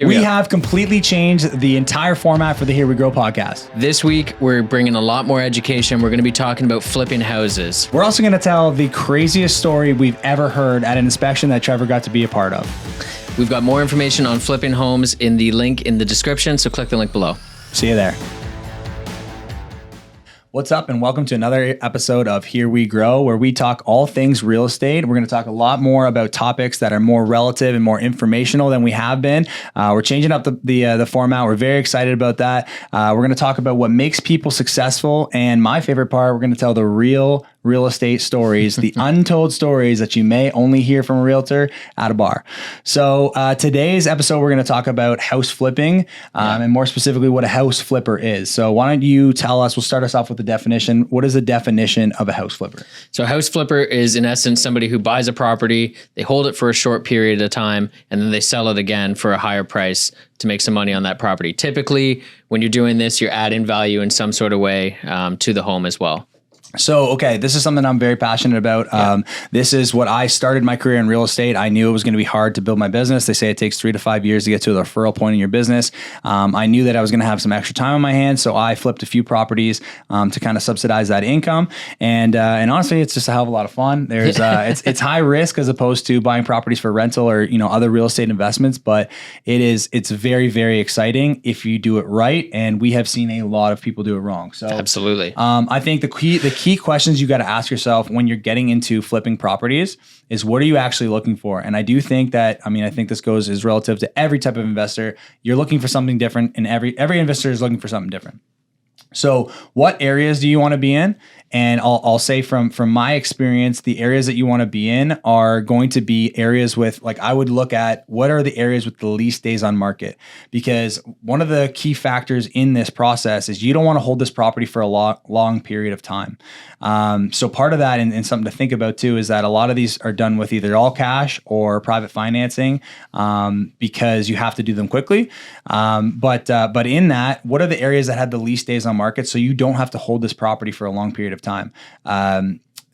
We have completely changed the entire format for the Here We Grow podcast. This week, we're bringing a lot more education. We're going to be talking about flipping houses. We're also going to tell the craziest story we've ever heard at an inspection that Trevor got to be a part of. We've got more information on flipping homes in the link in the description, so click the link below. See you there. What's up, and welcome to another episode of Here We Grow, where we talk all things real estate. We're going to talk a lot more about topics that are more relative and more informational than we have been. We're changing up the format. We're very excited about that. We're going to talk about what makes people successful, and my favorite part, we're going to tell the real estate stories, the untold stories that you may only hear from a realtor at a bar. So today's episode, we're going to talk about house flipping, and more specifically what a house flipper is. So why don't you tell us, we'll start us off with the definition. What is the definition of a house flipper? So a house flipper is in essence somebody who buys a property, they hold it for a short period of time, and then they sell it again for a higher price to make some money on that property. Typically, when you're doing this, you're adding value in some sort of way to the home as well. So, okay, this is something I'm very passionate about. This is what I started my career in real estate. I knew it was going to be hard to build my business. They say it takes 3 to 5 years to get to the referral point in your business. I knew that I was going to have some extra time on my hands, so I flipped a few properties to kind of subsidize that income. And honestly, it's just a hell of a lot of fun. There's it's high risk as opposed to buying properties for rental or other real estate investments, but it's very, very exciting if you do it right. And we have seen a lot of people do it wrong. So absolutely, I think the key questions you got to ask yourself when you're getting into flipping properties is, what are you actually looking for? And I do think that, I think this is relative to every type of investor. You're looking for something different, and every investor is looking for something different. So what areas do you want to be in? And I'll say from my experience, the areas that you want to be in are going to be areas with, like, I would look at what are the areas with the least days on market, because one of the key factors in this process is you don't want to hold this property for a long period of time. So part of that, and something to think about too, is that a lot of these are done with either all cash or private financing, because you have to do them quickly. But in that, what are the areas that had the least days on market, so you don't have to hold this property for a long period of time?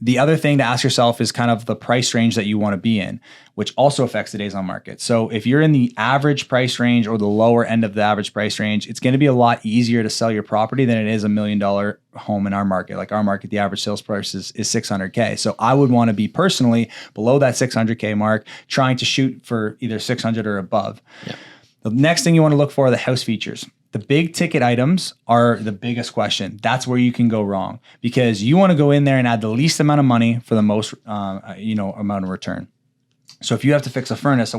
The other thing to ask yourself is kind of the price range that you want to be in, which also affects the days on market. So if you're in the average price range or the lower end of the average price range, it's going to be a lot easier to sell your property than it is $1 million home in our market. Like our market, the average sales price is $600K. So I would want to be personally below that $600K mark, trying to shoot for either 600 or above. Yeah. The next thing you want to look for are the house features. The big ticket items are the biggest question. That's where you can go wrong, because you want to go in there and add the least amount of money for the most, amount of return. So if you have to fix a furnace, the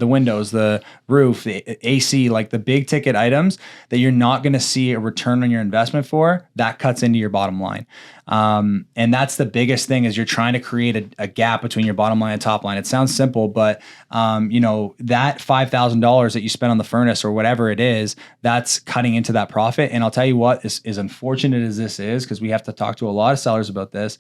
windows, the roof, the AC, like the big ticket items that you're not going to see a return on your investment for, that cuts into your bottom line. And that's the biggest thing, is you're trying to create a gap between your bottom line and top line. It sounds simple, but that $5,000 that you spend on the furnace or whatever it is, that's cutting into that profit. And I'll tell you what, as unfortunate as this is, because we have to talk to a lot of sellers about this,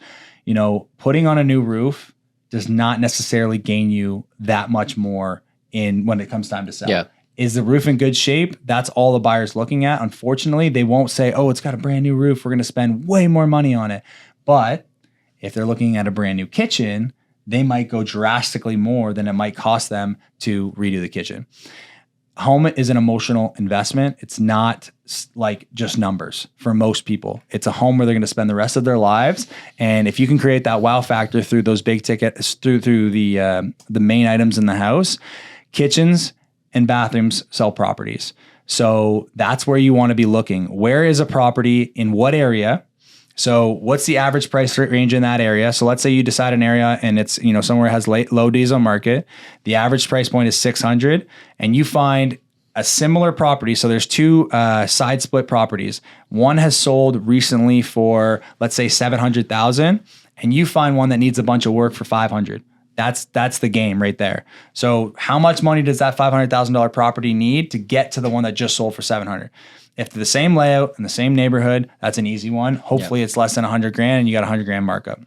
putting on a new roof does not necessarily gain you that much more when it comes time to sell. Yeah. Is the roof in good shape? That's all the buyer's looking at. Unfortunately, they won't say, oh, it's got a brand new roof, we're going to spend way more money on it. But if they're looking at a brand new kitchen, they might go drastically more than it might cost them to redo the kitchen. Home is an emotional investment. It's not like just numbers for most people. It's a home where they're going to spend the rest of their lives. And if you can create that wow factor through those big tickets, through the main items in the house, kitchens and bathrooms sell properties. So that's where you want to be looking. Where is a property in what area? So what's the average price range in that area? So let's say you decide an area and it's, somewhere has low days on market. The average price point is 600, and you find a similar property. So there's two side split properties. One has sold recently for, let's say, 700,000, and you find one that needs a bunch of work for 500. That's the game right there. So how much money does that $500,000 property need to get to the one that just sold for 700? If they're the same layout in the same neighborhood, that's an easy one. Hopefully it's less than 100 grand and you got a 100 grand markup.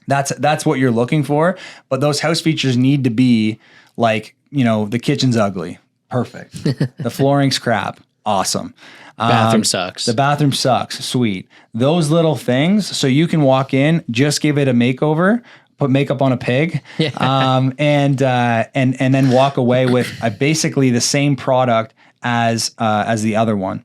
That's what you're looking for. But those house features need to be like, the kitchen's ugly. Perfect. The flooring's crap. Awesome. Bathroom sucks. The bathroom sucks. Sweet. Those little things. So you can walk in, just give it a makeover, put makeup on a pig, Yeah. and then walk away with basically the same product as the other one.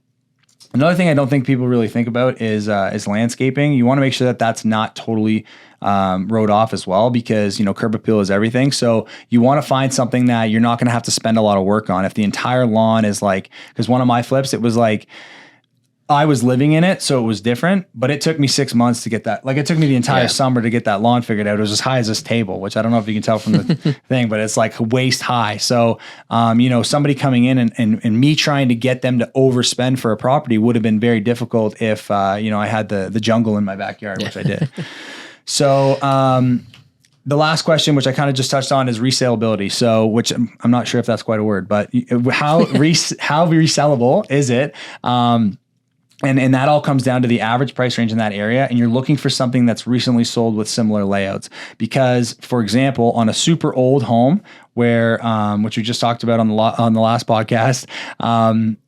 Another thing I don't think people really think about is landscaping. You want to make sure that that's not totally rode off as well, because curb appeal is everything. So you want to find something that you're not going to have to spend a lot of work on. If the entire lawn is because one of my flips, it was I was living in it, so it was different, but it took me 6 months to get that. It took me the entire summer to get that lawn figured out. It was as high as this table, which I don't know if you can tell from the thing, but it's waist high. So, somebody coming in and me trying to get them to overspend for a property would have been very difficult if, I had the jungle in my backyard, which I did. So, the last question, which I kind of just touched on, is resaleability. So, which I'm not sure if that's quite a word, but how resellable is it? And that all comes down to the average price range in that area. And you're looking for something that's recently sold with similar layouts. Because, for example, on a super old home where, which we just talked about on the last podcast,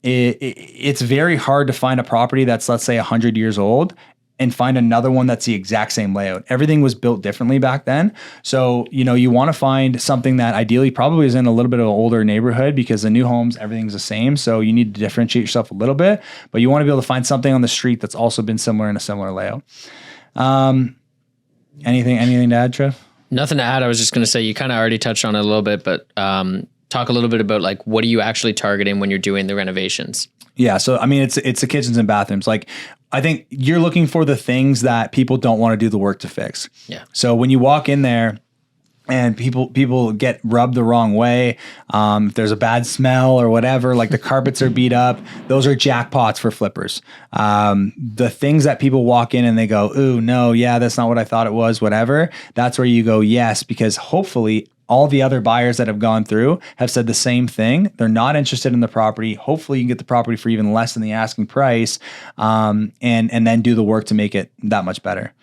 it's very hard to find a property that's, let's say, 100 years old and find another one that's the exact same layout. Everything was built differently back then. So, you want to find something that ideally probably is in a little bit of an older neighborhood, because the new homes, everything's the same. So you need to differentiate yourself a little bit, but you want to be able to find something on the street that's also been similar in a similar layout. Anything to add, Trev? Nothing to add. I was just going to say, you kind of already touched on it a little bit, but talk a little bit about what are you actually targeting when you're doing the renovations? Yeah. So, it's the kitchens and bathrooms. I think you're looking for the things that people don't want to do the work to fix. Yeah. So when you walk in there and people get rubbed the wrong way, if there's a bad smell or whatever, the carpets are beat up, those are jackpots for flippers. The things that people walk in and they go, ooh, no, yeah, that's not what I thought it was, whatever. That's where you go, yes, because hopefully all the other buyers that have gone through have said the same thing. They're not interested in the property. Hopefully you can get the property for even less than the asking price, and then do the work to make it that much better.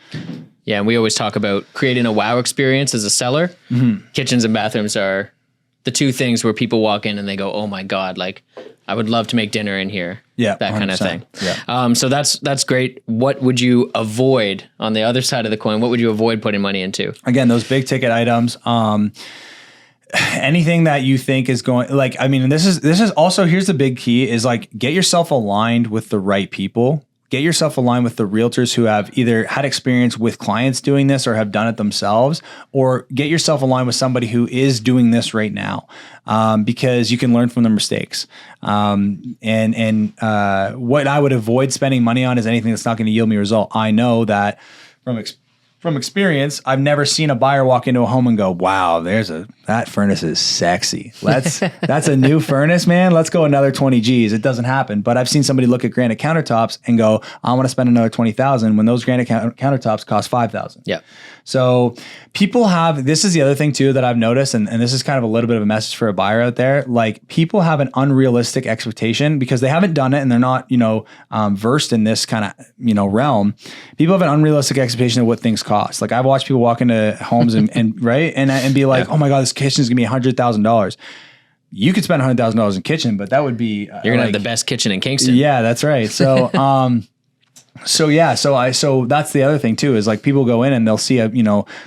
Yeah, and we always talk about creating a wow experience as a seller. Mm-hmm. Kitchens and bathrooms are the two things where people walk in and they go, oh my God, I would love to make dinner in here. Yeah, that 100%. Kind of thing. Yeah. So that's great. What would you avoid on the other side of the coin? What would you avoid putting money into? Again, those big ticket items. Anything that you think is going, this is also, here's the big key is get yourself aligned with the right people. Get yourself aligned with the realtors who have either had experience with clients doing this or have done it themselves, or get yourself aligned with somebody who is doing this right now, because you can learn from their mistakes. What I would avoid spending money on is anything that's not going to yield me a result. I know that from experience, I've never seen a buyer walk into a home and go, wow, that furnace is sexy. That's a new furnace, man. Let's go another 20 G's. It doesn't happen. But I've seen somebody look at granite countertops and go, I want to spend another 20,000 when those granite countertops cost 5,000. Yeah. So people this is the other thing too that I've noticed, and this is kind of a little bit of a message for a buyer out there. People have an unrealistic expectation because they haven't done it and they're not, versed in this kind of, realm. People have an unrealistic expectation of what things cost. I've watched people walk into homes and right and be like, oh my God, this kitchen is gonna be $100,000. You could spend $100,000 in kitchen, but that would be you're gonna have the best kitchen in Kingston. Yeah, that's right. So So that's the other thing too, is people go in and they'll see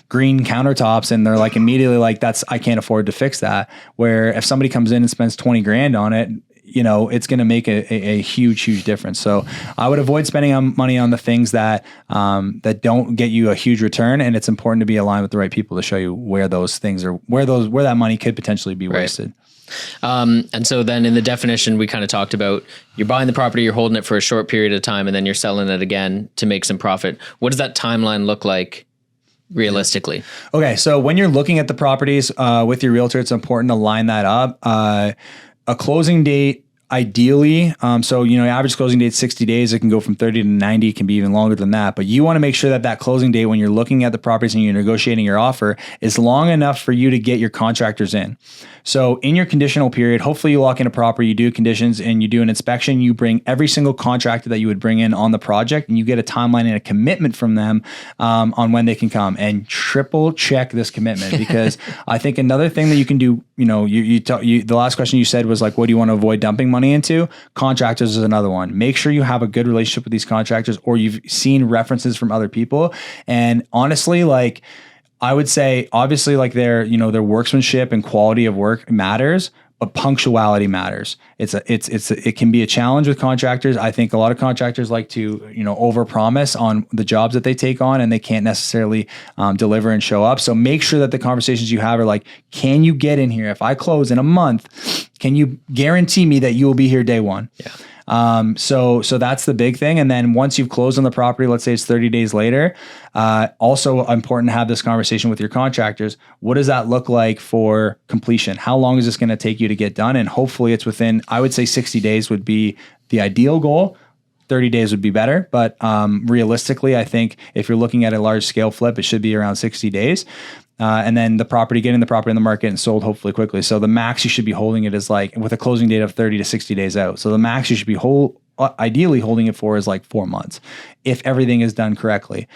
green countertops and they're immediately I can't afford to fix that. Where if somebody comes in and spends 20 grand on it, it's going to make a huge difference. So I would avoid spending money on the things that don't get you a huge return. And it's important to be aligned with the right people to show you where those things are, where that money could potentially be wasted. And so then in the definition, we kind of talked about you're buying the property, you're holding it for a short period of time, and then you're selling it again to make some profit. What does that timeline look like realistically? Okay. So when you're looking at the properties with your realtor, it's important to line that up. A closing date, ideally, average closing date 60 days. It can go from 30 to 90. It can be even longer than that. But you want to make sure that closing date, when you're looking at the properties and you're negotiating your offer, is long enough for you to get your contractors in. So in your conditional period, hopefully you lock in a property, you do conditions and you do an inspection. You bring every single contractor that you would bring in on the project, and you get a timeline and a commitment from them on when they can come, and triple check this commitment. Because I think another thing that you can do, the last question you said was what do you want to avoid dumping money into? Contractors is another one. Make sure you have a good relationship with these contractors, or you've seen references from other people. And honestly, I would say obviously like their workmanship and quality of work matters, but punctuality matters. It can be a challenge with contractors. I think a lot of contractors like to, overpromise on the jobs that they take on, and they can't necessarily deliver and show up. So make sure that the conversations you have are like, can you get in here? If I close in a month, can you guarantee me that you will be here day one? Yeah. So that's the big thing. And then once you've closed on the property, let's say it's 30 days later, also important to have this conversation with your contractors. What does that look like for completion? How long is this going to take you to get done? And hopefully it's within, I would say 60 days would be the ideal goal. 30 days would be better. But realistically, I think if you're looking at a large scale flip, it should be around 60 days. And then getting the property in the market and sold hopefully quickly. So the max you should be holding it is like with a closing date of 30 to 60 days out. So the max you should be ideally holding it for is like 4 months if everything is done correctly.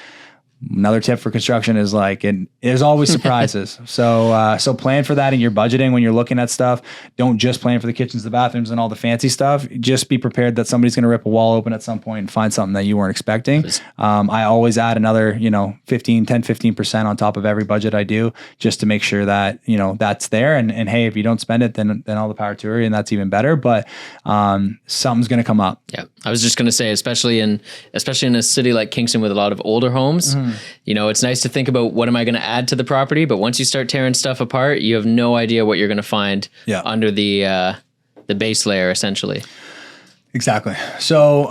Another tip for construction is like, and there's always surprises. So plan for that in your budgeting when you're looking at stuff. Don't just plan for the kitchens, the bathrooms, and all the fancy stuff. Just be prepared that somebody's going to rip a wall open at some point and find something that you weren't expecting. I always add another, 15% on top of every budget I do, just to make sure that, that's there. And hey, if you don't spend it, then all the power to you, and that's even better. But something's going to come up. Yeah. I was just going to say, especially in a city like Kingston with a lot of older homes, it's nice to think about what am I going to add to the property, but once you start tearing stuff apart, you have no idea what you're going to find under the base layer, essentially. Exactly. So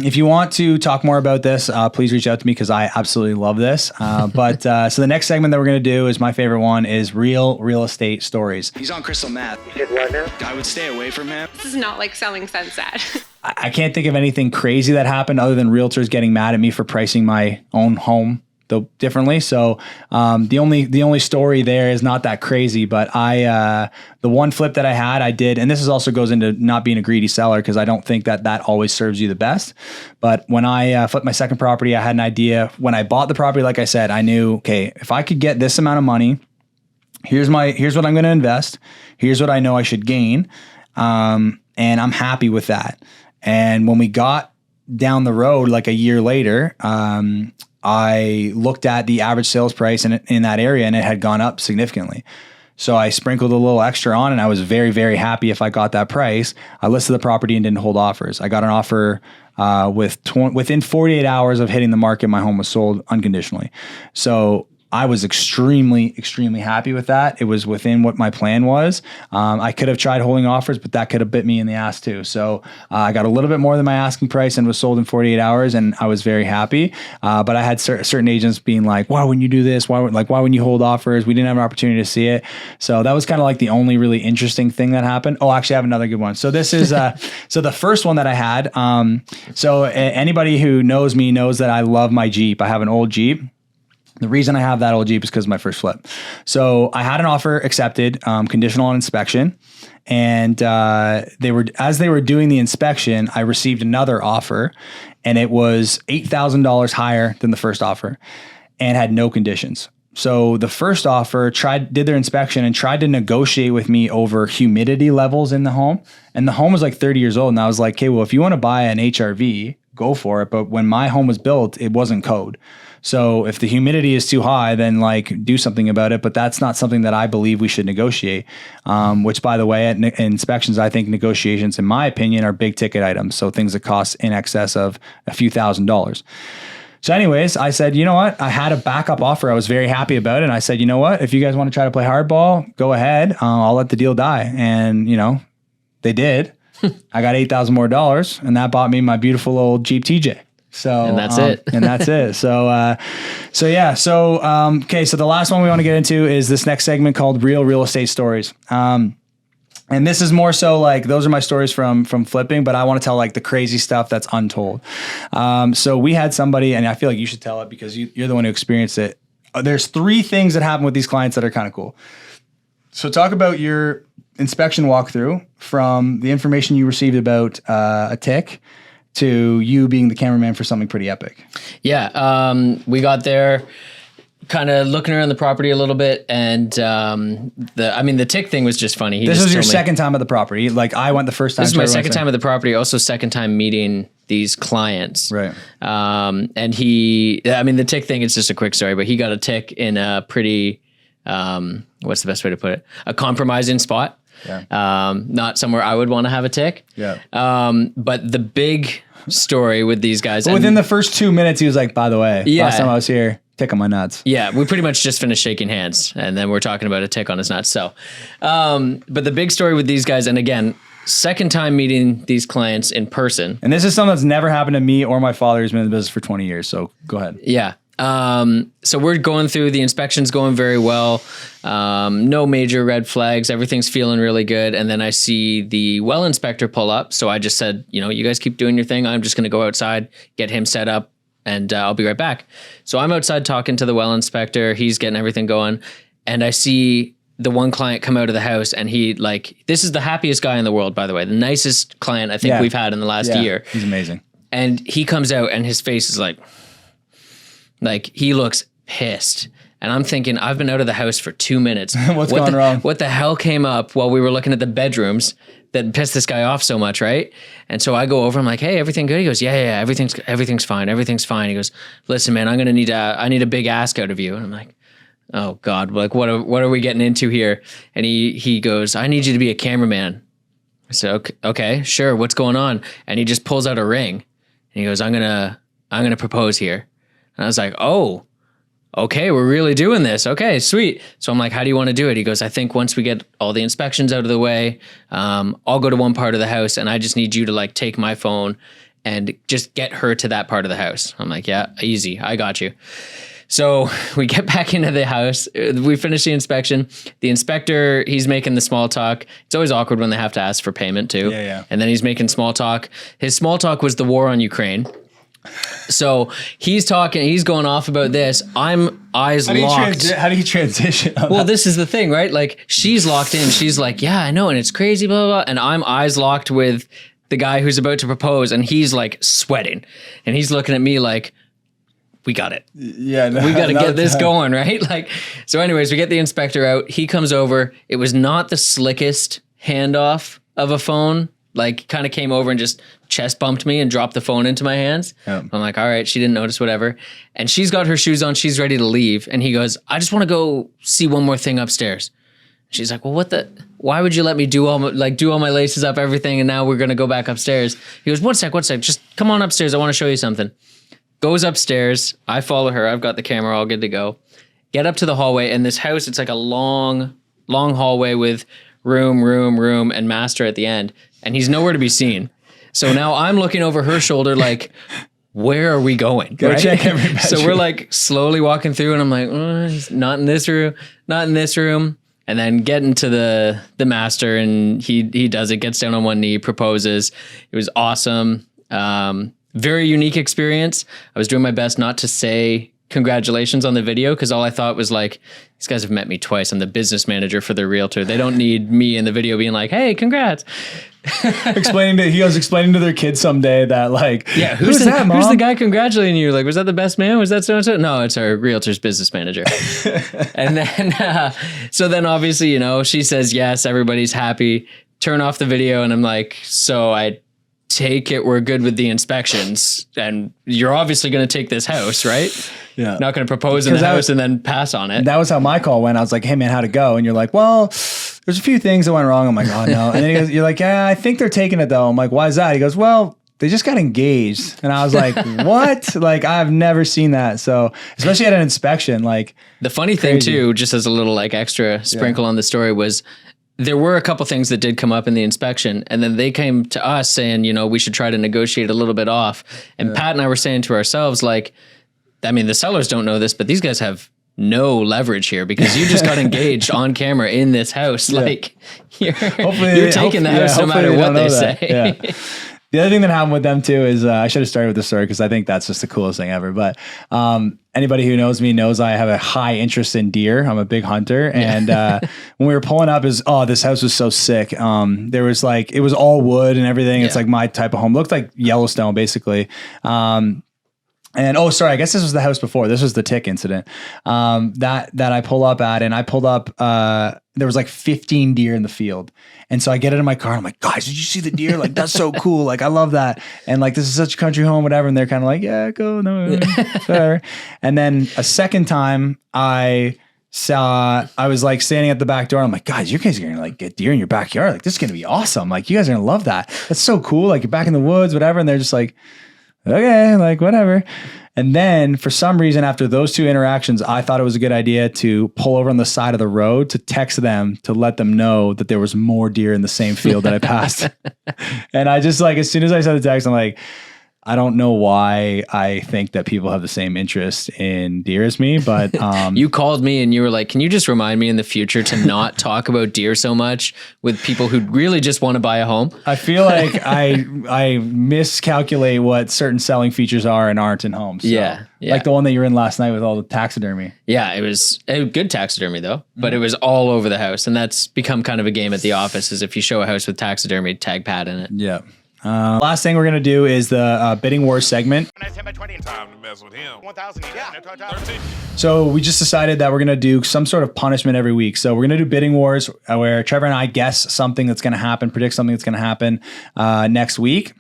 if you want to talk more about this, please reach out to me because I absolutely love this. But so the next segment that we're going to do is my favorite one is real estate stories. He's on crystal meth. You said what now? I would stay away from him. This is not like selling sunset. I can't think of anything crazy that happened other than realtors getting mad at me for pricing my own home differently. So the only story there is not that crazy, but the one flip that I did, and this also goes into not being a greedy seller because I don't think that always serves you the best. But when I flipped my second property, I had an idea. When I bought the property, like I said, I knew, okay, if I could get this amount of money, here's what I'm going to invest. Here's what I know I should gain. And I'm happy with that. And when we got down the road, like a year later, I looked at the average sales price in that area, and it had gone up significantly. So I sprinkled a little extra on, and I was very, very happy if I got that price. I listed the property and didn't hold offers. I got an offer within 48 hours of hitting the market. My home was sold unconditionally. So I was extremely, extremely happy with that. It was within what my plan was. I could have tried holding offers, but that could have bit me in the ass too. So I got a little bit more than my asking price and was sold in 48 hours, and I was very happy. But I had certain agents being like, "Why wouldn't you do this? Why wouldn't you hold offers? We didn't have an opportunity to see it." So that was kind of like the only really interesting thing that happened. Oh, actually, I have another good one. So this is so the first one that I had. So anybody who knows me knows that I love my Jeep. I have an old Jeep. The reason I have that old Jeep is because of my first flip. So I had an offer accepted, conditional on inspection. And as they were doing the inspection, I received another offer, and it was $8,000 higher than the first offer and had no conditions. So the first offer did their inspection and tried to negotiate with me over humidity levels in the home. And the home was like 30 years old. And I was like, okay, well, if you want to buy an HRV, go for it. But when my home was built, it wasn't code. So if the humidity is too high, then like do something about it. But that's not something that I believe we should negotiate, which by the way, at inspections, I think negotiations, in my opinion, are big ticket items. So things that cost in excess of a few $1,000s. So anyways, I said, you know what? I had a backup offer. I was very happy about it. And I said, you know what? If you guys want to try to play hardball, go ahead. I'll let the deal die. And, they did. I got $8,000 more, and that bought me my beautiful old Jeep TJ. So and that's it. And that's it. So yeah. So okay. So the last one we want to get into is this next segment called real estate stories. And this is more so like those are my stories from flipping, but I want to tell like the crazy stuff that's untold. So we had somebody, and I feel like you should tell it because you're the one who experienced it. There's 3 things that happen with these clients that are kind of cool. So talk about your inspection walkthrough from the information you received about a tick to you being the cameraman for something pretty epic. Yeah. We got there kind of looking around the property a little bit, and the tick thing was just funny. This was your second time at the property. Like I went the first time. This is my second time at the property. Also second time meeting these clients. Right. And the tick thing is just a quick story, but he got a tick in a pretty, what's the best way to put it? A compromising spot. Yeah. Not somewhere I would want to have a tick. Yeah. But the big story with these guys. But within the first 2 minutes, he was like, by the way, last time I was here, tick on my nuts. Yeah, we pretty much just finished shaking hands, and then we're talking about a tick on his nuts. So, but the big story with these guys, and again, second time meeting these clients in person. And this is something that's never happened to me or my father, who's been in the business for 20 years. So go ahead. Yeah. So we're going through, the inspection's going very well. No major red flags. Everything's feeling really good. And then I see the well inspector pull up. So I just said, you guys keep doing your thing. I'm just going to go outside, get him set up, and I'll be right back. So I'm outside talking to the well inspector. He's getting everything going. And I see the one client come out of the house, and this is the happiest guy in the world, by the way, the nicest client I think we've had in the last year. He's amazing. And he comes out and his face is like he looks pissed. And I'm thinking, I've been out of the house for 2 minutes. What's going wrong? What the hell came up while we were looking at the bedrooms that pissed this guy off so much, right? And so I go over, I'm like, hey, everything good? He goes, yeah, everything's fine. Everything's fine. He goes, listen, man, I need a big ask out of you. And I'm like, oh God, what are we getting into here? And he goes, I need you to be a cameraman. I said, okay, sure. What's going on? And he just pulls out a ring and he goes, I'm gonna propose here. And I was like, oh, okay, we're really doing this. Okay, sweet. So I'm like, how do you want to do it? He goes, I think once we get all the inspections out of the way, I'll go to one part of the house and I just need you to take my phone and just get her to that part of the house. I'm like, yeah, easy. I got you. So we get back into the house. We finish the inspection. The inspector, he's making the small talk. It's always awkward when they have to ask for payment too. Yeah. And then he's making small talk. His small talk was the war on Ukraine. So he's talking, he's going off about this. I'm eyes locked. How do you transition? Well, this is the thing, right? She's locked in. She's like, yeah, I know. And it's crazy, blah, blah, blah. And I'm eyes locked with the guy who's about to propose. And he's sweating. And he's looking at me like, we got it. Yeah. No, we got to get this going, right? So anyways, we get the inspector out. He comes over. It was not the slickest handoff of a phone. Kind of came over and just chest bumped me and dropped the phone into my hands. I'm like, all right, she didn't notice, whatever. And she's got her shoes on. She's ready to leave. And he goes, I just want to go see one more thing upstairs. She's like, well, why would you let me do all my laces up, everything, and now we're going to go back upstairs? He goes, one sec, just come on upstairs. I want to show you something. Goes upstairs. I follow her. I've got the camera all good to go. Get up to the hallway. And this house, it's a long, long hallway with room, and master at the end. And he's nowhere to be seen. So now I'm looking over her shoulder where are we going? Go check every bedroom. So we're slowly walking through and I'm like, he's not in this room, not in this room. And then getting to the master and he does it, gets down on one knee, proposes. It was awesome. Very unique experience. I was doing my best not to say congratulations on the video because all I thought was these guys have met me twice. I'm the business manager for their realtor. They don't need me in the video being like, hey, congrats. explaining to their kids someday that yeah, who's that, Mom? Who's the guy congratulating you? Was that the best man? Was that so-and-so? No, it's our realtor's business manager. And then, so then obviously, she says, yes, everybody's happy. Turn off the video. And I'm like, so I take it we're good with the inspections and you're obviously going to take this house, right? Yeah. Not going to propose in the house and then pass on it. That was how my call went. I was like, hey man, how'd it go? And you're like, well, there's a few things that went wrong. I'm like, oh no. And then you're like, yeah, I think they're taking it though. I'm like, why is that? He goes, well, they just got engaged. And I was like, what? I've never seen that. So especially at an inspection, the funny thing too, just as a little extra sprinkle on the story was there were a couple things that did come up in the inspection and then they came to us saying, we should try to negotiate a little bit off. And Pat and I were saying to ourselves, the sellers don't know this, but these guys have no leverage here because you just got engaged on camera in this house. You're taking the house no matter what they say. Yeah. The other thing that happened with them too is I should have started with the story because I think that's just the coolest thing ever. But anybody who knows me knows I have a high interest in deer. I'm a big hunter. And when we were pulling up this house was so sick. There was it was all wood and everything. Yeah. It's my type of home. Looked like Yellowstone basically. And sorry, I guess this was the house before. This was the tick incident that I pull up at, and I pulled up. There was like 15 deer in the field, and so I get into my car. And I'm like, guys, did you see the deer? Like, that's so cool. Like, I love that. And like, this is such a country home, whatever. And they're kind of like, yeah, go, no, whatever. And then a second time, I was like standing at the back door. I'm like, guys, you guys are gonna like get deer in your backyard. Like, this is gonna be awesome. Like, you guys are gonna love that. That's so cool. Like, you're back in the woods, whatever. And they're just like, okay, like whatever. And then for some reason, after those two interactions, I thought it was a good idea to pull over on the side of the road to text them to let them know that there was more deer in the same field that I passed. And I just like, as soon as I saw the text, I'm like, I don't know why I think that people have the same interest in deer as me, but you called me and you were like, can you just remind me in the future to not talk about deer so much with people who really just want to buy a home? I feel like I miscalculate what certain selling features are and aren't in homes. So, yeah. Like the one that you were in last night with all the taxidermy. Yeah, it was a good taxidermy though, but it was all over the house. And that's become kind of a game at the office, is if you show a house with taxidermy, tag Pat in it. Yeah. Last thing we're going to do is the bidding wars segment. So we just decided that we're going to do some sort of punishment every week. So we're going to do bidding wars where Trevor and I guess something that's going to happen, predict something that's going to happen next week.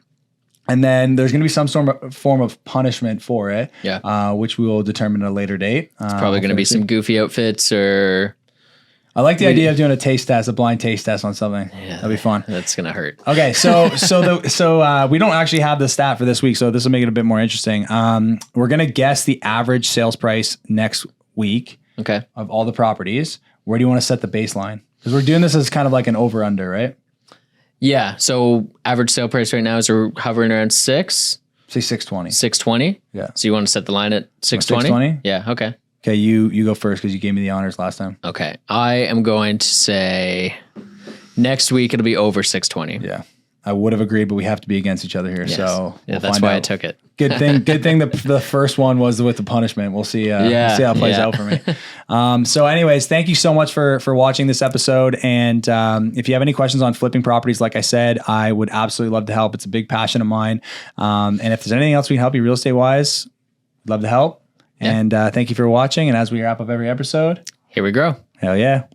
And then there's going to be some form of punishment for it, which we will determine at a later date. It's probably going to be some goofy outfits or... I like the idea of doing a blind taste test on something. Yeah, that'd be fun. That's gonna hurt. Okay, so we don't actually have the stat for this week, so this will make it a bit more interesting. We're gonna guess the average sales price next week. Okay. Of all the properties. Where do you want to set the baseline? Because we're doing this as kind of like an over under, right? Yeah. So average sale price right now is we're hovering around Say 620. 620. Yeah. So you want to set the line at 620? 620? Yeah. Okay. Okay, you go first because you gave me the honors last time. Okay. I am going to say next week it'll be over 620. Yeah. I would have agreed, but we have to be against each other here. Yes. So yeah, that's why I took it. Good thing the first one was with the punishment. We'll see we'll see how it plays out for me. So anyways, thank you so much for watching this episode. And if you have any questions on flipping properties, like I said, I would absolutely love to help. It's a big passion of mine. And if there's anything else we can help you real estate wise, love to help. Yeah. And thank you for watching. And as we wrap up every episode, here we go. Hell yeah.